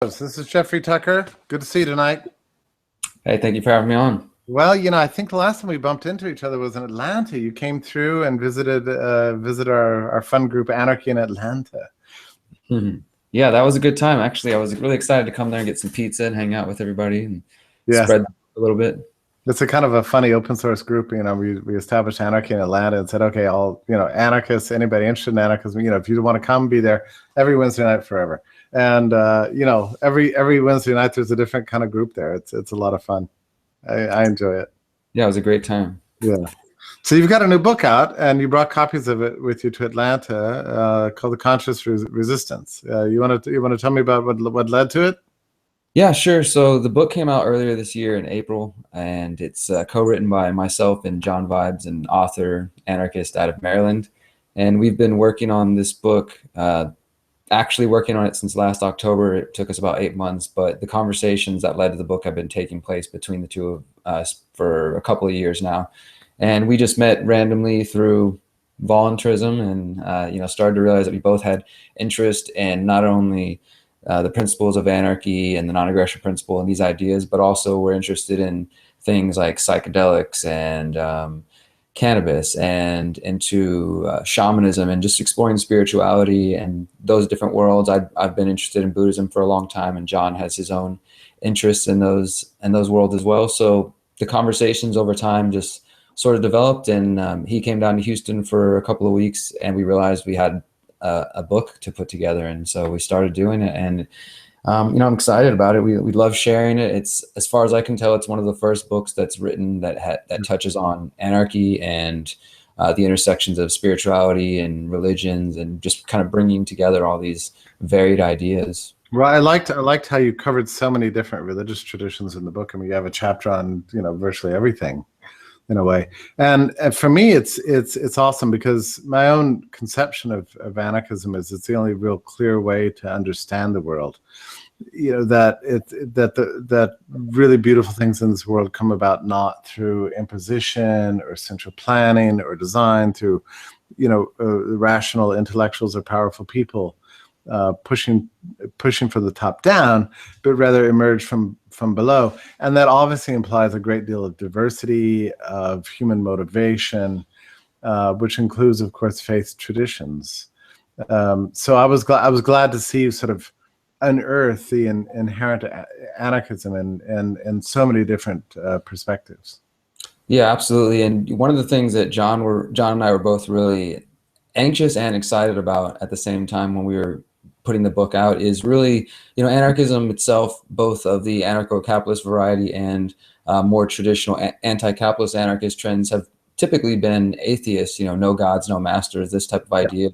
This is Jeffrey Tucker. Good to see you tonight. Hey, thank you for having me on. Well, I think the last time we bumped into each other was in Atlanta. You came through and visited our fun group Anarchy in Atlanta. Yeah, that was a good time. Actually, I was really excited to come there and get some pizza and hang out with everybody and spread a little bit. It's a kind of a funny open source group. We established Anarchy in Atlanta and said, okay, all anarchists, anybody interested in anarchism, if you want to come, be there every Wednesday night forever. And every Wednesday night there's a different kind of group there. It's a lot of fun. I enjoy it. Yeah, it was a great time. Yeah. So you've got a new book out, and you brought copies of it with you to Atlanta, called "The Conscious Resistance." You want to tell me about what led to it? Yeah, sure. So the book came out earlier this year in April, and it's co-written by myself and John Vibes, an author, anarchist out of Maryland. And we've been working on this book, actually working on it since last October. It took us about 8 months, but the conversations that led to the book have been taking place between the two of us for a couple of years now. And we just met randomly through voluntarism and started to realize that we both had interest in not only the principles of anarchy and the non-aggression principle and these ideas, but also we're interested in things like psychedelics and cannabis and into shamanism and just exploring spirituality and those different worlds. I've been interested in Buddhism for a long time, and John has his own interests in those worlds as well. So the conversations over time just sort of developed, and he came down to Houston for a couple of weeks, and we realized we had a book to put together, and so we started doing it. And I'm excited about it. We love sharing it. It's, as far as I can tell, it's one of the first books that's written that touches on anarchy and the intersections of spirituality and religions, and just kind of bringing together all these varied ideas. Well, I liked how you covered so many different religious traditions in the book. I mean, you have a chapter on virtually everything, in a way. And for me, it's awesome, because my own conception of anarchism is it's the only real clear way to understand the world. That really beautiful things in this world come about not through imposition or central planning or design, through rational intellectuals or powerful people pushing from the top down, but rather emerge from below. And that obviously implies a great deal of diversity of human motivation, which includes, of course, faith traditions. So I was glad to see you sort of unearth the inherent anarchism in so many different perspectives. Yeah, absolutely. And one of the things that John and I were both really anxious and excited about at the same time when we were putting the book out is really, anarchism itself, both of the anarcho-capitalist variety and more traditional anti-capitalist anarchist trends, have typically been atheists, no gods, no masters, this type of idea.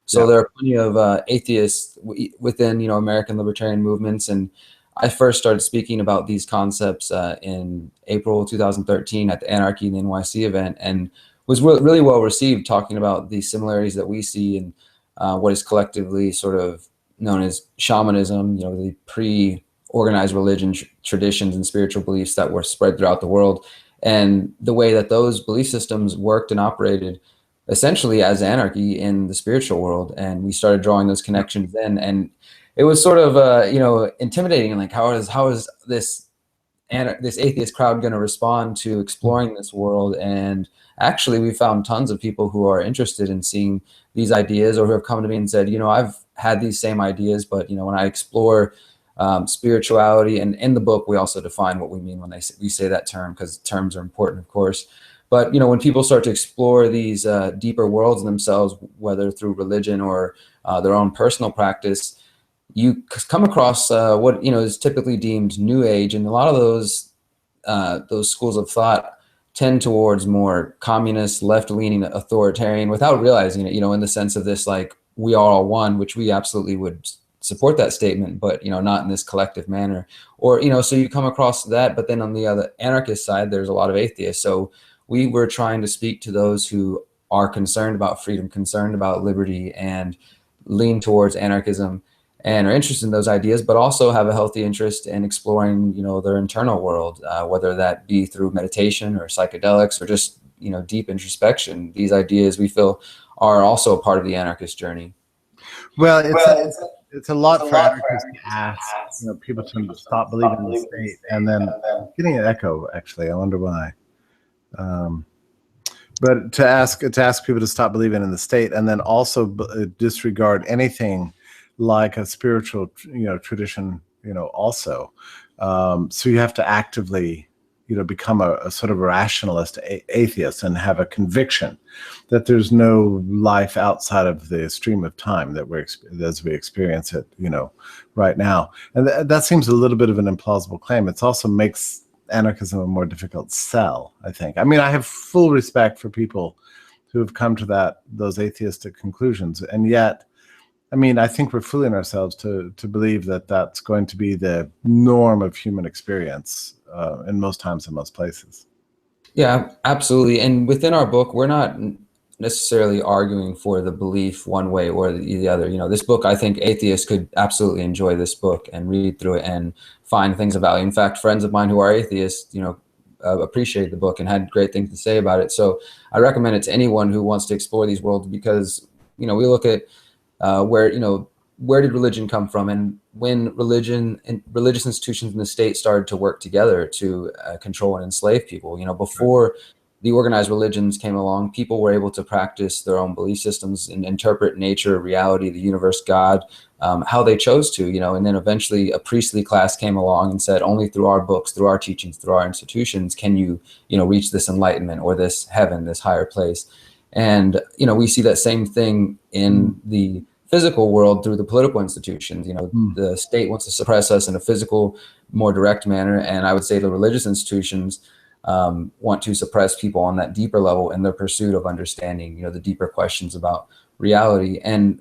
So there are plenty of atheists within, American libertarian movements. And I first started speaking about these concepts in April 2013 at the Anarchy in the NYC event, and was really well received, talking about the similarities that we see in what is collectively sort of known as shamanism, the pre-organized religion traditions and spiritual beliefs that were spread throughout the world, and the way that those belief systems worked and operated essentially as anarchy in the spiritual world. And we started drawing those connections then, and it was sort of intimidating, like how is this atheist crowd going to respond to exploring this world? And actually we found tons of people who are interested in seeing these ideas, or who have come to me and said, I've had these same ideas, but when I explore spirituality, and in the book we also define what we mean when we say that term, because terms are important, of course. But when people start to explore these deeper worlds in themselves, whether through religion or their own personal practice, you come across what is typically deemed New Age, and a lot of those schools of thought tend towards more communist, left-leaning, authoritarian, without realizing it. In the sense of this, like, we are all one, which we absolutely would support that statement, but not in this collective manner. Or so you come across that, but then on the other anarchist side, there's a lot of atheists. So we were trying to speak to those who are concerned about freedom, concerned about liberty, and lean towards anarchism, and are interested in those ideas, but also have a healthy interest in exploring, their internal world, whether that be through meditation or psychedelics or just, deep introspection. These ideas, we feel, are also a part of the anarchist journey. Well, it's a lot for anarchists to ask, people to stop believing in the state, and then getting an echo. Actually, I wonder why. But to ask people to stop believing in the state, and then also disregard anything like a spiritual, tradition, also. So you have to actively, become a sort of a rationalist atheist and have a conviction that there's no life outside of the stream of time that as we experience it, right now. And that seems a little bit of an implausible claim. It also makes anarchism a more difficult sell, I think. I mean, I have full respect for people who have come to those atheistic conclusions, and yet, I mean, I think we're fooling ourselves to believe that that's going to be the norm of human experience in most times in most places. Yeah, absolutely. And within our book, we're not necessarily arguing for the belief one way or the other. This book, I think atheists could absolutely enjoy this book and read through it and find things of value. In fact, friends of mine who are atheists, appreciate the book and had great things to say about it. So I recommend it to anyone who wants to explore these worlds, because, we look at where did religion come from, and when religion and religious institutions in the state started to work together to control and enslave people. Before the organized religions came along, people were able to practice their own belief systems and interpret nature, reality, the universe, God, how they chose to, and then eventually a priestly class came along and said, only through our books, through our teachings, through our institutions can you, reach this enlightenment or this heaven, this higher place. And, we see that same thing in the physical world through the political institutions. The state wants to suppress us in a physical, more direct manner. And I would say the religious institutions want to suppress people on that deeper level in their pursuit of understanding, the deeper questions about reality. And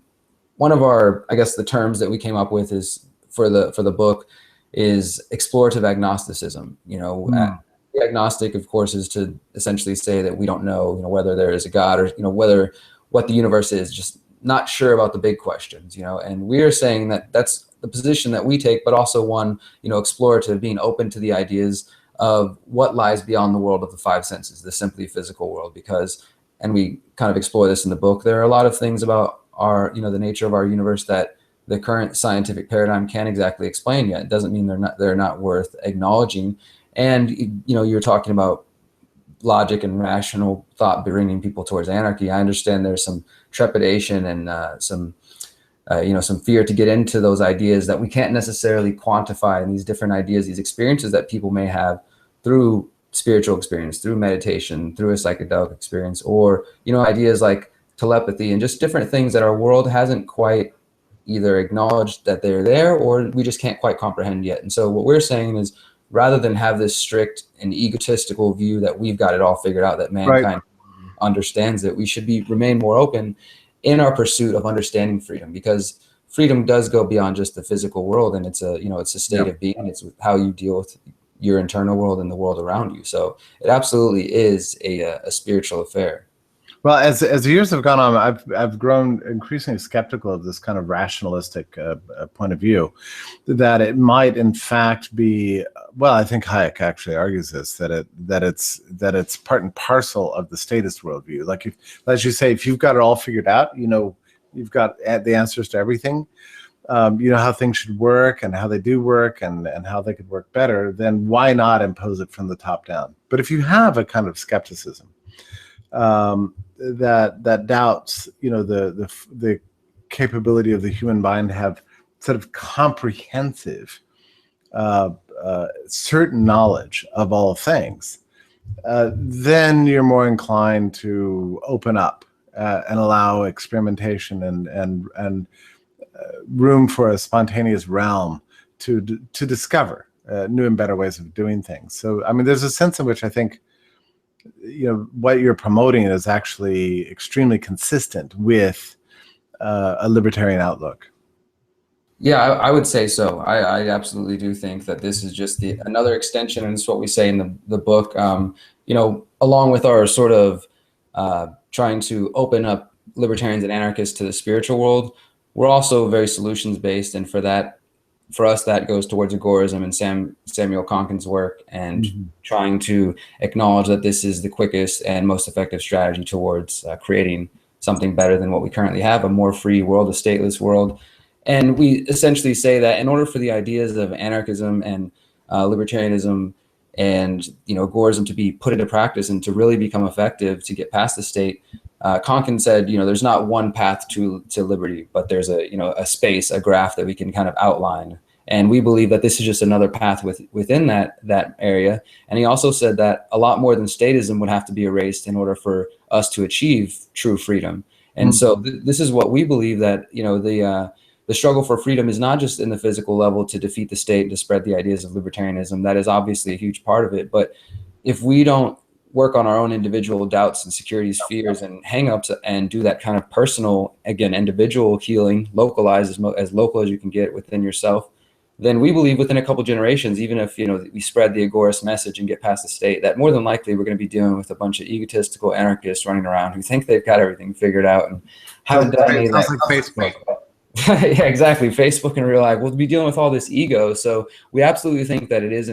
one of our, I guess, the terms that we came up with is for the book is explorative agnosticism. The agnostic, of course, is to essentially say that we don't know, whether there is a God or, whether what the universe is, just not sure about the big questions, and we're saying that that's the position that we take, but also one, explorative, being open to the ideas of what lies beyond the world of the five senses, the simply physical world, because, and we kind of explore this in the book, there are a lot of things about our, the nature of our universe that the current scientific paradigm can't exactly explain yet. It doesn't mean they're not worth acknowledging. And, you're talking about logic and rational thought bringing people towards anarchy. I understand there's some trepidation and some fear to get into those ideas that we can't necessarily quantify, and these different ideas, these experiences that people may have through spiritual experience, through meditation, through a psychedelic experience, or, ideas like telepathy and just different things that our world hasn't quite either acknowledged that they're there, or we just can't quite comprehend yet. And so what we're saying is, rather than have this strict and egotistical view that we've got it all figured out, that mankind understands it, we should remain more open in our pursuit of understanding freedom, because freedom does go beyond just the physical world, and it's a state of being. It's how you deal with your internal world and the world around you. So it absolutely is a spiritual affair. Well, as the years have gone on, I've grown increasingly skeptical of this kind of rationalistic point of view, that it might in fact be. Well, I think Hayek actually argues this, that it's part and parcel of the statist worldview. Like, as you say, if you've got it all figured out, you've got the answers to everything. You know how things should work and how they do work and how they could work better. Then why not impose it from the top down? But if you have a kind of skepticism that doubts, the capability of the human mind to have sort of comprehensive, certain knowledge of all things, then you're more inclined to open up and allow experimentation and room for a spontaneous realm to discover new and better ways of doing things. So, I mean, there's a sense in which I think, what you're promoting is actually extremely consistent with a libertarian outlook. Yeah, I would say so. I absolutely do think that this is just another extension, and it's what we say in the book. Along with our sort of trying to open up libertarians and anarchists to the spiritual world, we're also very solutions based, and for us, that goes towards agorism and Samuel Konkin's work, and trying to acknowledge that this is the quickest and most effective strategy towards creating something better than what we currently have, a more free world, a stateless world. And we essentially say that in order for the ideas of anarchism and libertarianism and agorism to be put into practice and to really become effective to get past the state, Konkin said, there's not one path to liberty, but there's a space, a graph that we can kind of outline. And we believe that this is just another path within that area. And he also said that a lot more than statism would have to be erased in order for us to achieve true freedom. And so this is what we believe, that the struggle for freedom is not just in the physical level to defeat the state and to spread the ideas of libertarianism. That is obviously a huge part of it. But if we don't work on our own individual doubts and securities, fears, and hangups, and do that kind of personal, again, individual healing, localized as local as you can get within yourself, then we believe within a couple generations, even if we spread the agorist message and get past the state, that more than likely we're going to be dealing with a bunch of egotistical anarchists running around who think they've got everything figured out and haven't done any of that. Sounds like Facebook. Yeah, exactly. Facebook in real life. We'll be dealing with all this ego. So we absolutely think that it is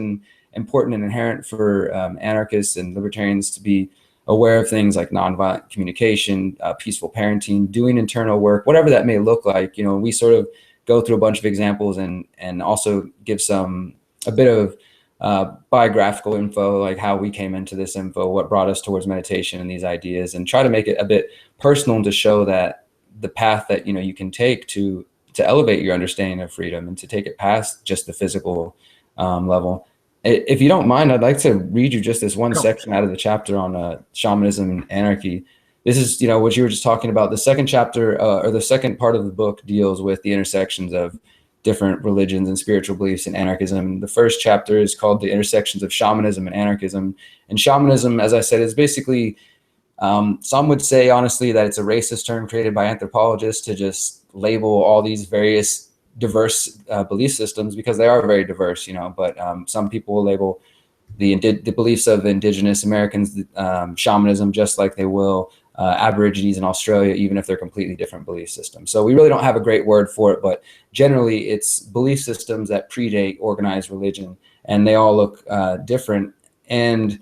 important and inherent for anarchists and libertarians to be aware of things like nonviolent communication, peaceful parenting, doing internal work, whatever that may look like. We sort of go through a bunch of examples and also give a bit of biographical info, like how we came into this info, what brought us towards meditation and these ideas, and try to make it a bit personal to show that the path that you can take to elevate your understanding of freedom and to take it past just the physical level. If you don't mind, I'd like to read you just this one section out of the chapter on shamanism and anarchy. This is what you were just talking about. The second chapter or the second part of the book deals with the intersections of different religions and spiritual beliefs in anarchism. The first chapter is called The Intersections of Shamanism and Anarchism. And shamanism, as I said, is basically some would say, honestly, that it's a racist term created by anthropologists to just label all these various diverse belief systems, because they are very diverse, but some people will label the beliefs of indigenous Americans shamanism, just like they will Aborigines in Australia, even if they're completely different belief systems. So we really don't have a great word for it, but generally it's belief systems that predate organized religion, and they all look different. And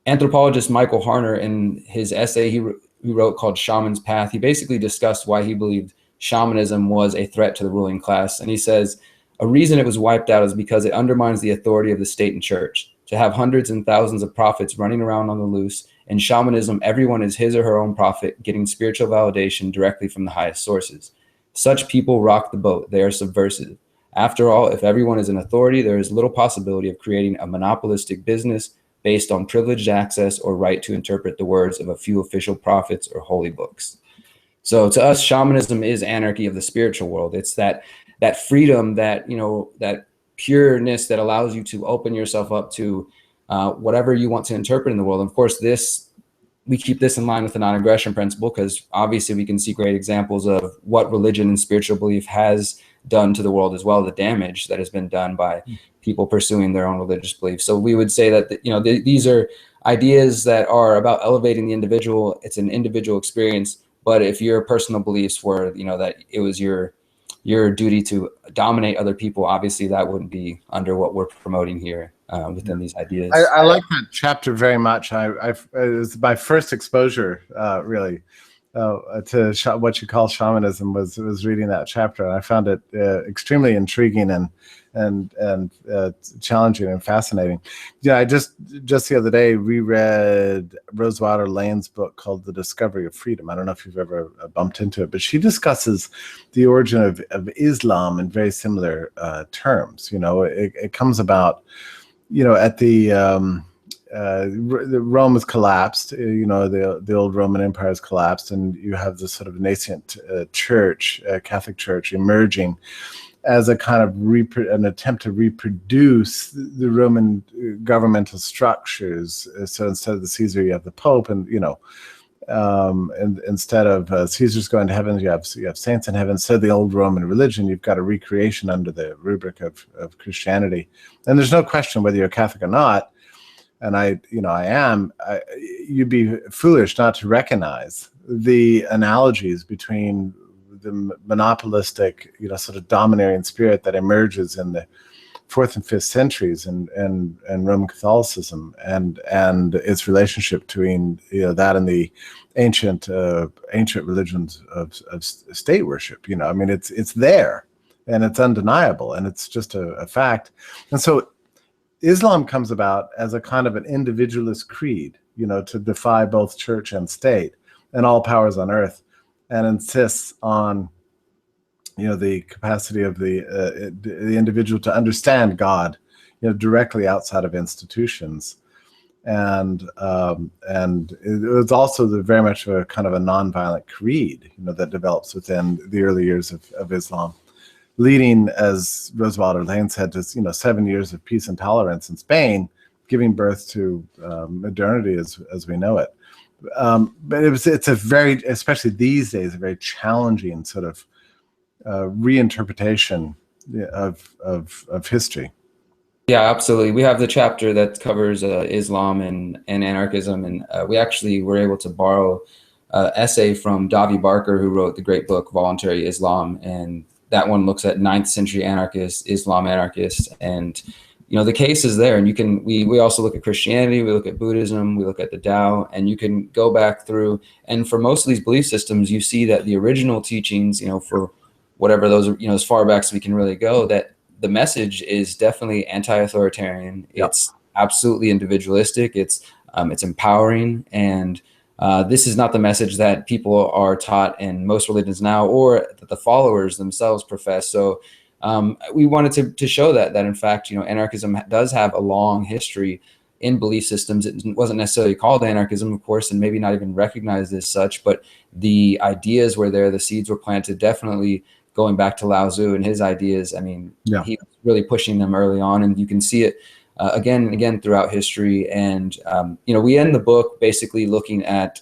anthropologist Michael Harner, in his essay he wrote called Shaman's Path, he basically discussed why he believed shamanism was a threat to the ruling class. And he says, a reason it was wiped out is because it undermines the authority of the state and church. To have hundreds and thousands of prophets running around on the loose, in shamanism, everyone is his or her own prophet, getting spiritual validation directly from the highest sources. Such people rock the boat. They are subversive. After all, if everyone is an authority, there is little possibility of creating a monopolistic business based on privileged access or right to interpret the words of a few official prophets or holy books. So to us, shamanism is anarchy of the spiritual world. It's that freedom, that that pureness that allows you to open yourself up to whatever you want to interpret in the world. And of course, we keep this in line with the non-aggression principle, because obviously we can see great examples of what religion and spiritual belief has done to the world as well, the damage that has been done by people pursuing their own religious beliefs. So we would say that these are ideas that are about elevating the individual. It's an individual experience. But if your personal beliefs were, that it was your duty to dominate other people, obviously that wouldn't be under what we're promoting here within these ideas. I like that chapter very much. It was my first exposure, really, to what you call shamanism was reading that chapter, and I found it extremely intriguing and challenging and fascinating. Yeah, I just the other day reread Rosewater Lane's book called The Discovery of Freedom. I don't know if you've ever bumped into it, but she discusses the origin of Islam in very similar terms. It comes about, at the Rome has collapsed. The old Roman Empire has collapsed, and you have this sort of nascent church, Catholic Church, emerging as a kind of an attempt to reproduce the Roman governmental structures. So instead of the Caesar, you have the Pope, and and instead of Caesar's going to heaven, you have saints in heaven. Instead of the old Roman religion, you've got a recreation under the rubric of Christianity. And there's no question whether you're Catholic or not, and I am, you'd be foolish not to recognize the analogies between the monopolistic, sort of domineering spirit that emerges in the 4th and 5th centuries and Roman Catholicism and its relationship between that and the ancient religions of state worship. It's there. and it's undeniable, and it's just a fact. And so Islam comes about as a kind of an individualist creed, to defy both church and state and all powers on earth, and insists on, the capacity of the individual to understand God, directly outside of institutions. And it was also very much a kind of a nonviolent creed, that develops within the early years of Islam, leading, as Roosevelt Lane said, to 7 years of peace and tolerance in Spain, giving birth to modernity as we know it. But it's a very, especially these days, a very challenging sort of reinterpretation of history. Yeah, absolutely. We have the chapter that covers Islam and anarchism, and we actually were able to borrow an essay from Davi Barker, who wrote the great book Voluntary Islam, and that one looks at 9th century anarchists, Islam anarchists, and the case is there. And we also look at Christianity, we look at Buddhism, we look at the Tao, and you can go back through, and for most of these belief systems, you see that the original teachings, for whatever those are, as far back as we can really go, that the message is definitely anti-authoritarian. Yep. It's absolutely individualistic. It's empowering, and this is not the message that people are taught in most religions now, or that the followers themselves profess. So we wanted to show that in fact, anarchism does have a long history in belief systems. It wasn't necessarily called anarchism, of course, and maybe not even recognized as such, but the ideas were there, the seeds were planted, definitely going back to Lao Tzu and his ideas. I mean, yeah. He was really pushing them early on, and you can see it again and again throughout history. And, we end the book basically looking at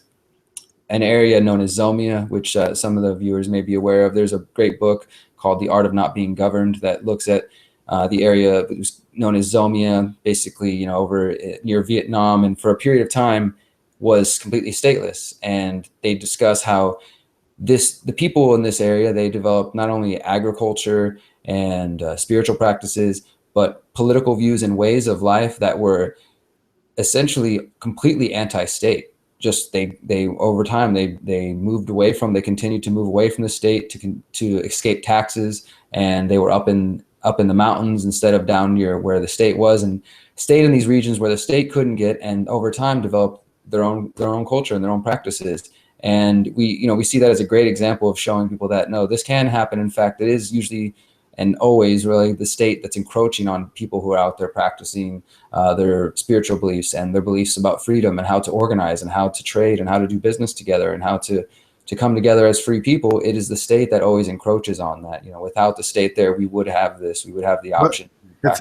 an area known as Zomia, which some of the viewers may be aware of. There's a great book called The Art of Not Being Governed that looks at the area that was known as Zomia, basically, over near Vietnam, and for a period of time was completely stateless. And they discuss how the people in this area, they developed not only agriculture and spiritual practices, but political views and ways of life that were essentially completely anti-state. Just they over time they moved away from, they continued to move away from the state to escape taxes, and they were up in the mountains instead of down near where the state was, and stayed in these regions where the state couldn't get, and over time developed their own culture and their own practices. And we see that as a great example of showing people that no, this can happen. In fact, it is usually and always really the state that's encroaching on people who are out there practicing their spiritual beliefs and their beliefs about freedom and how to organize and how to trade and how to do business together and how to come together as free people. It is the state that always encroaches on that. Without the state there, we would have the option.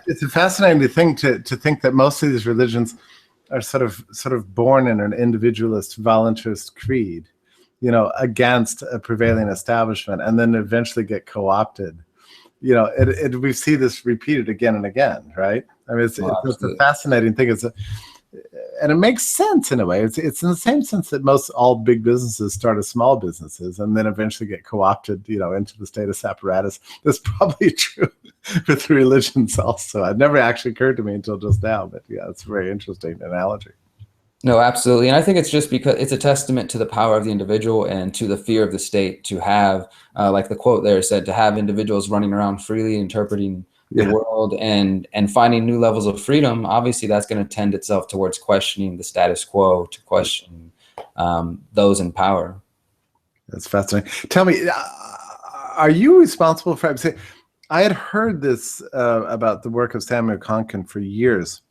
It's a fascinating thing to think that most of these religions are sort of born in an individualist, voluntarist creed, against a prevailing establishment, and then eventually get co-opted. We see this repeated again and again, right? I mean, it's a fascinating thing. And it makes sense in a way. It's in the same sense that all big businesses start as small businesses and then eventually get co-opted, into the status apparatus. That's probably true with religions also. It never actually occurred to me until just now, but yeah, it's a very interesting analogy. No, absolutely. And I think it's just because it's a testament to the power of the individual and to the fear of the state to have, like the quote there said, to have individuals running around freely interpreting the world and finding new levels of freedom. Obviously, that's going to tend itself towards questioning the status quo, to question those in power. That's fascinating. Tell me, are you responsible for, I had heard this about the work of Samuel Konkin for years.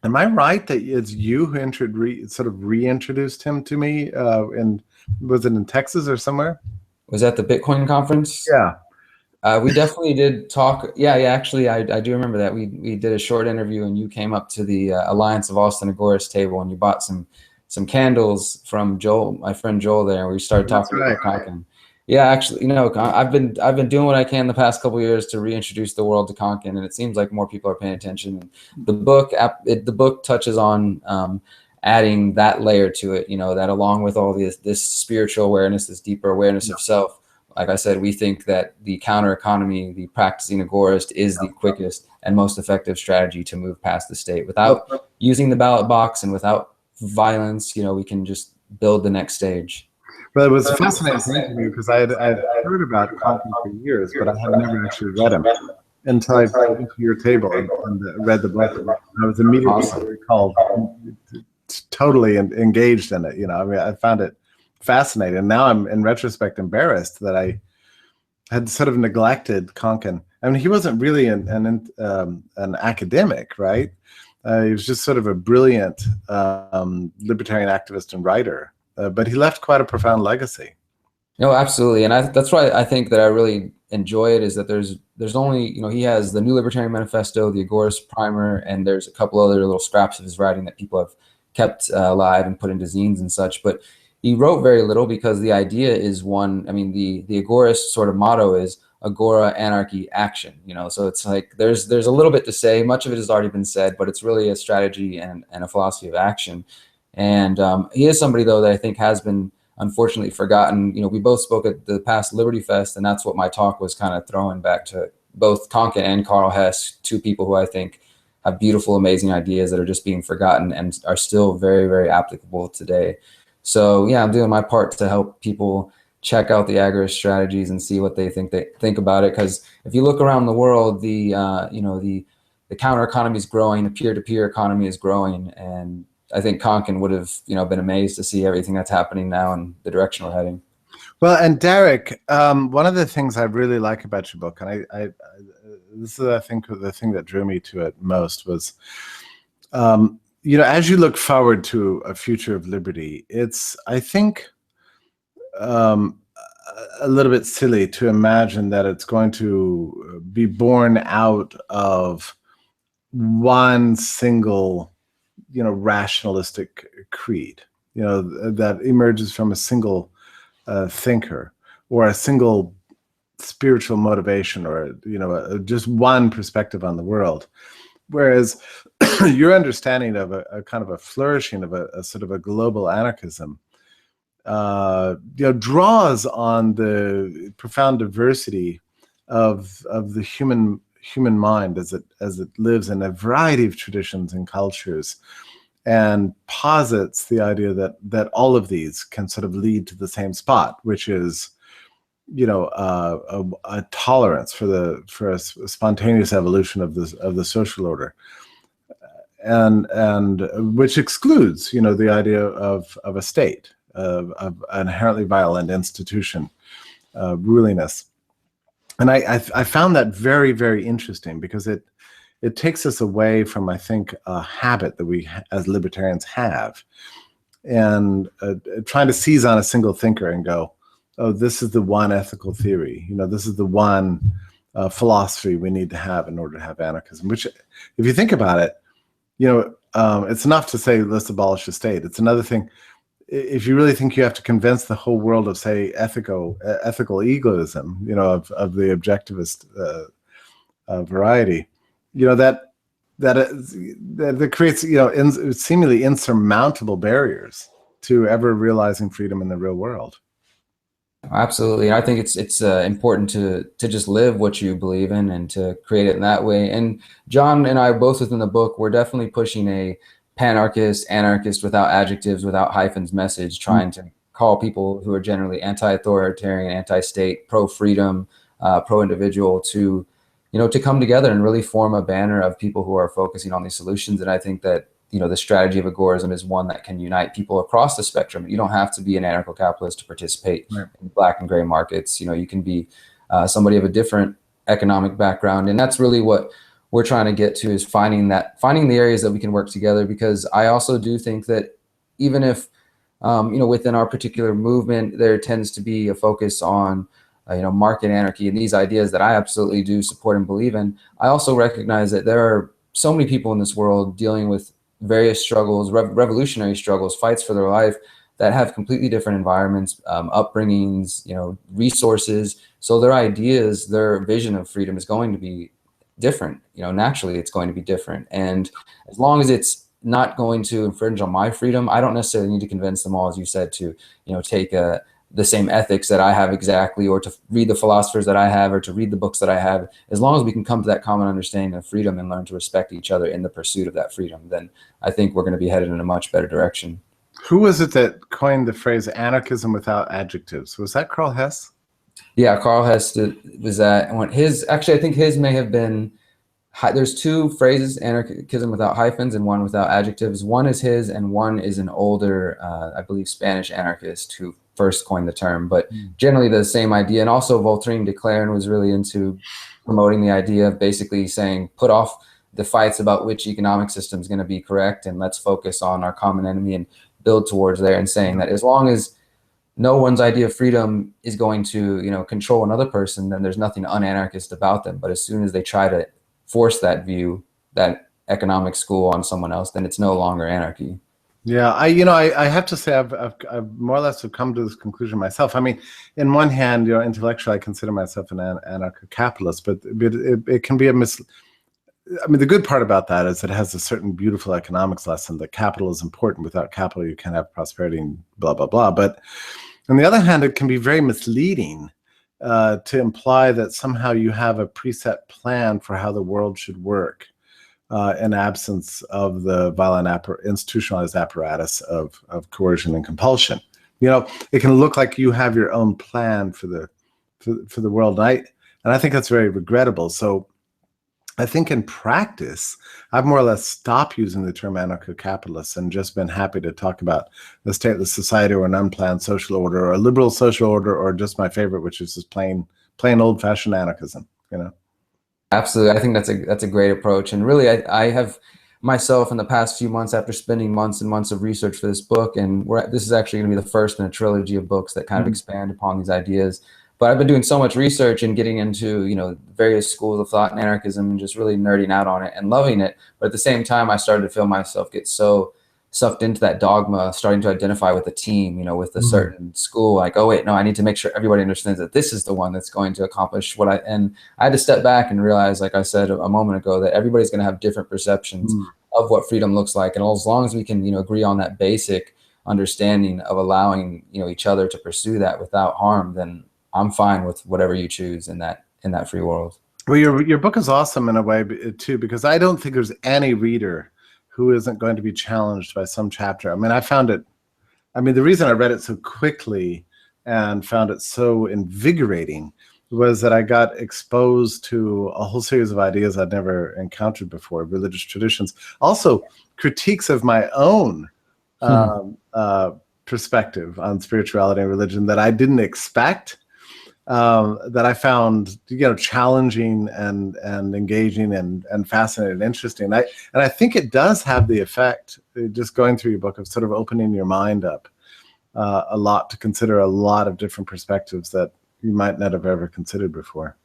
Am I right that it's you who sort of reintroduced him to me? And was it in Texas or somewhere? Was that the Bitcoin conference? Yeah. We definitely did talk. Yeah, actually, I do remember that. We did a short interview, and you came up to the Alliance of Austin Agorist table, and you bought some candles from Joel, my friend Joel there, and we started talking about Konkin. Yeah, actually, I've been doing what I can the past couple of years to reintroduce the world to Konkin, and it seems like more people are paying attention. The book touches on adding that layer to it. That along with all this spiritual awareness, this deeper awareness of self. Like I said, we think that the counter economy, the practicing agorist, is the quickest and most effective strategy to move past the state without using the ballot box and without violence. We can just build the next stage. But it was a fascinating interview because I'd heard about Konkin for years, but I had never actually read him until I went to your table and read the book. I was immediately called totally engaged in it. You know, I mean, I found it fascinating. And now I'm in retrospect embarrassed that I had sort of neglected Konkin. I mean, he wasn't really an academic, right? He was just sort of a brilliant libertarian activist and writer, but he left quite a profound legacy. No, absolutely, and that's why I think that I really enjoy it, is that there's only, you know, he has the New Libertarian Manifesto, the Agorist Primer, and there's a couple other little scraps of his writing that people have kept alive and put into zines and such. But he wrote very little because the idea is one. I mean, the Agorist sort of motto is Agora, Anarchy, Action. You know, so it's like there's a little bit to say. Much of it has already been said, but it's really a strategy and a philosophy of action. And he is somebody, though, that I think has been unfortunately forgotten. You know, we both spoke at the past Liberty Fest, and that's what my talk was kind of throwing back to, both Konkin and Karl Hess, two people who I think have beautiful, amazing ideas that are just being forgotten and are still very, very applicable today. So yeah, I'm doing my part to help people check out the agorist strategies and see what they think about it. Because if you look around the world, the counter economy is growing, the peer-to-peer economy is growing, and I think Konkin would have, you know, been amazed to see everything that's happening now and the direction we're heading. Well, and Derrick, one of the things I really like about your book, and I this is, I think, the thing that drew me to it most was, you know, as you look forward to a future of liberty, it's, I think, a little bit silly to imagine that it's going to be born out of one single, you know, rationalistic creed, you know, that emerges from a single thinker or a single spiritual motivation, or, you know, just one perspective on the world. Whereas your understanding of a kind of a flourishing of a sort of a global anarchism, you know, draws on the profound diversity of the human mind as it lives in a variety of traditions and cultures, and posits the idea that all of these can sort of lead to the same spot, which is, you know, a tolerance for a spontaneous evolution of the social order, and which excludes, you know, the idea of a state, of an inherently violent institution ruling us. And I found that very, very interesting, because it takes us away from, I think, a habit that we as libertarians have, and trying to seize on a single thinker and go, oh, this is the one ethical theory, you know, this is the one philosophy we need to have in order to have anarchism. Which, if you think about it, you know, it's enough to say, let's abolish the state. It's another thing if you really think you have to convince the whole world of, say, ethical egoism, you know, of the objectivist variety, you know, that creates, you know, seemingly insurmountable barriers to ever realizing freedom in the real world. Absolutely. I think it's important to just live what you believe in and to create it in that way. And John and I, both within the book, we're definitely pushing a panarchist, anarchist without adjectives, without hyphens message, trying to call people who are generally anti-authoritarian, anti-state, pro-freedom, pro-individual to, you know, to come together and really form a banner of people who are focusing on these solutions. And I think that, you know, the strategy of agorism is one that can unite people across the spectrum. You don't have to be an anarcho-capitalist to participate in black and gray markets. You know, you can be somebody of a different economic background. And that's really what we're trying to get to, is finding the areas that we can work together. Because I also do think that even if, you know, within our particular movement, there tends to be a focus on, you know, market anarchy and these ideas that I absolutely do support and believe in, I also recognize that there are so many people in this world dealing with various struggles, revolutionary struggles, fights for their life, that have completely different environments, upbringings, you know, resources. So their ideas, their vision of freedom is going to be different. You know, naturally it's going to be different. And as long as it's not going to infringe on my freedom, I don't necessarily need to convince them all, as you said, to, you know, take the same ethics that I have exactly, or to read the philosophers that I have, or to read the books that I have. As long as we can come to that common understanding of freedom and learn to respect each other in the pursuit of that freedom, then I think we're going to be headed in a much better direction. Who was it that coined the phrase anarchism without adjectives? Was that Karl Hess? Yeah, Carl Hess was that. And actually, I think his may have been. There's two phrases, anarchism without hyphens and one without adjectives. One is his, and one is an older, I believe, Spanish anarchist who first coined the term. But generally, the same idea. And also, Voltaire de Cleyre was really into promoting the idea of basically saying, put off the fights about which economic system is going to be correct, and let's focus on our common enemy and build towards there. And saying that as long as no one's idea of freedom is going to, control another person, then there's nothing un-anarchist about them. But as soon as they try to force that view, that economic school on someone else, then it's no longer anarchy. Yeah, I have to say I've more or less have come to this conclusion myself. I mean, in one hand, intellectually, I consider myself an anarcho-capitalist, but it can be I mean, the good part about that is it has a certain beautiful economics lesson that capital is important. Without capital, you can't have prosperity and blah, blah, blah. But on the other hand, it can be very misleading to imply that somehow you have a preset plan for how the world should work in absence of the violent institutionalized apparatus of coercion and compulsion. It can look like you have your own plan for the world, and I think that's very regrettable. So I think in practice, I've more or less stopped using the term anarcho-capitalist and just been happy to talk about the stateless society or an unplanned social order or a liberal social order, or just my favorite, which is just plain old-fashioned anarchism. Absolutely. I think that's a great approach. And really, I have myself in the past few months, after spending months and months of research for this book, and this is actually going to be the first in a trilogy of books that kind of expand upon these ideas. But I've been doing so much research and getting into, various schools of thought and anarchism and just really nerding out on it and loving it. But at the same time, I started to feel myself get so sucked into that dogma, starting to identify with a team, with a certain school, like, oh wait, no, I need to make sure everybody understands that this is the one that's going to accomplish and I had to step back and realize, like I said a moment ago, that everybody's going to have different perceptions of what freedom looks like. And as long as we can, agree on that basic understanding of allowing, each other to pursue that without harm, then I'm fine with whatever you choose in that free world. Well, your book is awesome in a way too, because I don't think there's any reader who isn't going to be challenged by some chapter. I mean, the reason I read it so quickly and found it so invigorating was that I got exposed to a whole series of ideas I'd never encountered before, religious traditions, also critiques of my own perspective on spirituality and religion that I didn't expect, that I found challenging and engaging and fascinating and interesting. And I think it does have the effect, just going through your book, of sort of opening your mind up a lot to consider a lot of different perspectives that you might not have ever considered before.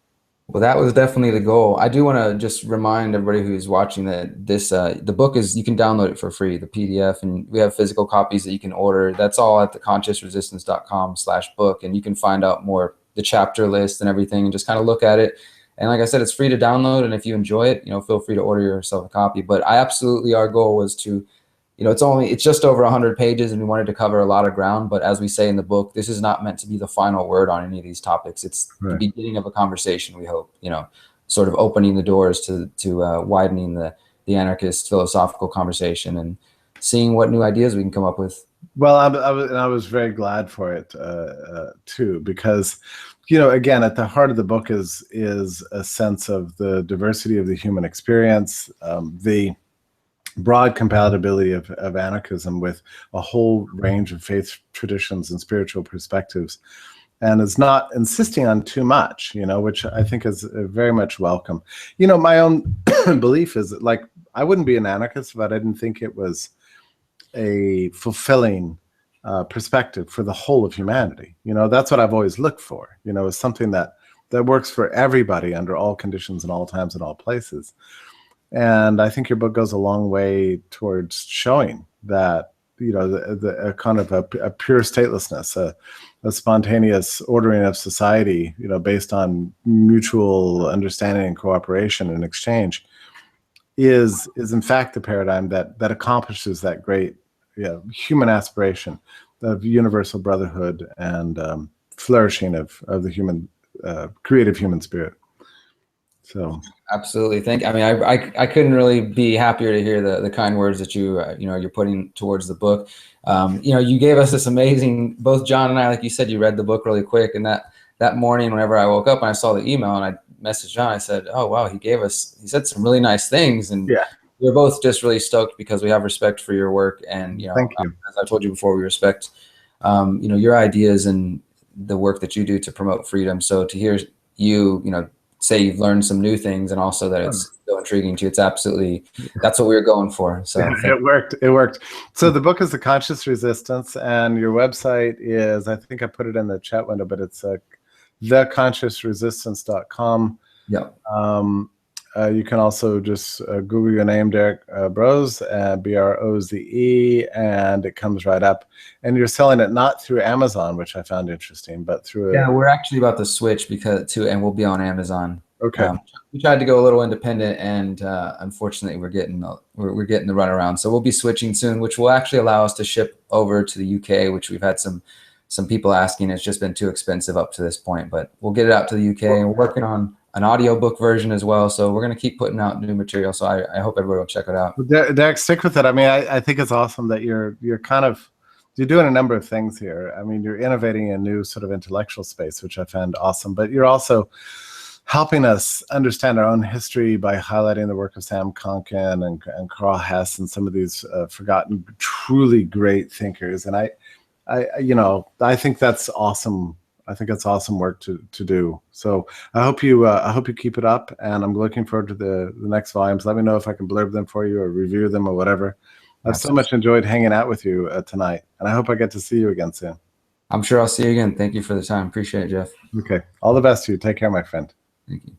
Well, that was definitely the goal. I do want to just remind everybody who's watching that the book you can download it for free, the PDF, and we have physical copies that you can order. That's all at theconsciousresistance.com/book, and you can find out more, the chapter list and everything, and just kind of look at it. And like I said, it's free to download, and if you enjoy it, feel free to order yourself a copy. But our goal was to, it's just over 100 pages, and we wanted to cover a lot of ground. But as we say in the book, this is not meant to be the final word on any of these topics. It's the beginning of a conversation, we hope, sort of opening the doors to widening the anarchist philosophical conversation and seeing what new ideas we can come up with. Well, I was very glad for it too, because again, at the heart of the book is a sense of the diversity of the human experience, the broad compatibility of anarchism with a whole range of faith traditions and spiritual perspectives, and is not insisting on too much, which I think is very much welcome. My own belief is that, like, I wouldn't be an anarchist if I didn't think it was a fulfilling perspective for the whole of humanity. That's what I've always looked for, is something that works for everybody under all conditions and all times and all places. And I think your book goes a long way towards showing that, a kind of a pure statelessness, a spontaneous ordering of society, based on mutual understanding and cooperation and exchange, is in fact the paradigm that accomplishes that great human aspiration of universal brotherhood and flourishing of the human creative human spirit. So Absolutely. I mean, I couldn't really be happier to hear the kind words that you're putting towards the book. You gave us this amazing, both John and I, like you said, you read the book really quick. And that morning, whenever I woke up and I saw the email and I messaged John, I said, oh, wow, he said some really nice things. And yeah, we're both just really stoked because we have respect for your work. And, thank you. as I told you before, we respect, your ideas and the work that you do to promote freedom. So to hear you, say you've learned some new things and also that it's so intriguing to you, that's what we were going for. So it worked. So the book is The Conscious Resistance, and your website is, I think I put it in the chat window, but it's theconsciousresistance.com. yeah. You can also just Google your name, Derrick Broze, Broze, and it comes right up. And you're selling it not through Amazon, which I found interesting, but through We're actually about to switch and we'll be on Amazon. Okay. We tried to go a little independent, and unfortunately, we're getting the runaround. So we'll be switching soon, which will actually allow us to ship over to the UK, which we've had some people asking. It's just been too expensive up to this point, but we'll get it out to the UK. And we're working on an audiobook version as well. So we're going to keep putting out new material. So I hope everybody will check it out. Derrick, stick with it. I mean, I think it's awesome that you're doing a number of things here. I mean, you're innovating a new sort of intellectual space, which I found awesome, but you're also helping us understand our own history by highlighting the work of Sam Konkin and Carl Hess and some of these forgotten, truly great thinkers. And I think that's awesome. I think it's awesome work to do. So I hope you keep it up, and I'm looking forward to the next volumes. Let me know if I can blurb them for you or review them or whatever. I've so much enjoyed hanging out with you tonight, and I hope I get to see you again soon. I'm sure I'll see you again. Thank you for the time. Appreciate it, Jeff. Okay. All the best to you. Take care, my friend. Thank you.